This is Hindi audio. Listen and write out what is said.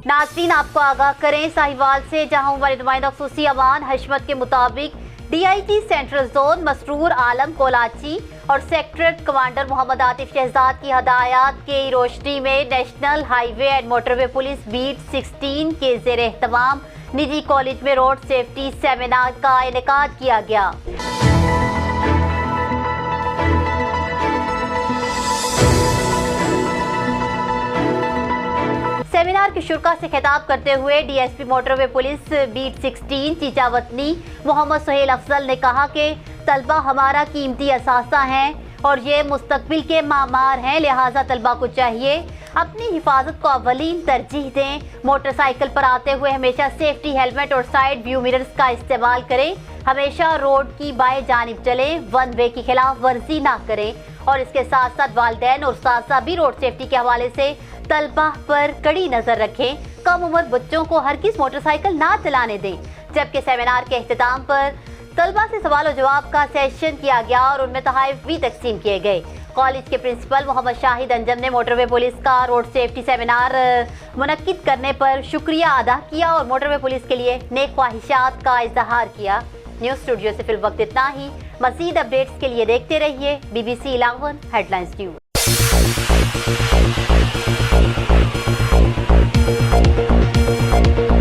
नाज़रीन, आपको आगाह करें साहिवाल से, जहां हमारे नुमाइंदा खुसूसी अमान हशमत के मुताबिक DIG central zone Masroor Alam Kolachi और सेक्रेटरी कमांडर मोहम्मद आतिफ शहजाद की हदायत के रोशनी में national highway and motorway police beat 16 के ज़ेर एहतमाम निजी कॉलेज में रोड सेफ्टी सेमिनार का इनेकाद किया गया। सेमिनार की शुरा से खिताब करते हुए DSP motorway police beat 16 Chichawatni Mohammad Suhail Afzal ने कहा कि तलबा हमारा कीमती असासा हैं और ये मुस्तकबिल के मामार हैं, लिहाजा तलबा को चाहिए अपनी हिफाजत को अवलीन तरजीह दें। मोटरसाइकिल पर आते हुए हमेशा सेफ्टी हेलमेट और साइड व्यू मिरर्स का इस्तेमाल करें। हमेशा रोड की बाएं जानिब चलें, वन वे की खिलाफ वर्जी ना करें और इसके साथ साथ वालिदैन और उस्ताद भी रोड सेफ्टी के हवाले से तलबा पर कड़ी नजर रखें। कम उम्र बच्चों को हरगिज़ मोटरसाइकिल ना चलाने दें। जबकि सेमिनार के अख्तिताम पर तलबा से सवाल और जवाब का सेशन किया गया और उनमें तोहफ़े भी तकसीम किए गए। कॉलेज के प्रिंसिपल मोहम्मद शाहिद अंजम ने मोटरवे पुलिस का रोड सेफ्टी सेमिनार मुनक्किद करने पर शुक्रिया अदा किया और मोटरवे पुलिस के लिए नेक ख्वाहिशात का इजहार किया। न्यूज़ स्टूडियो से फिल वक्त इतना ही। मज़ीद अपडेट्स के लिए देखते रहिए BBC 11 हेडलाइंस न्यूज़।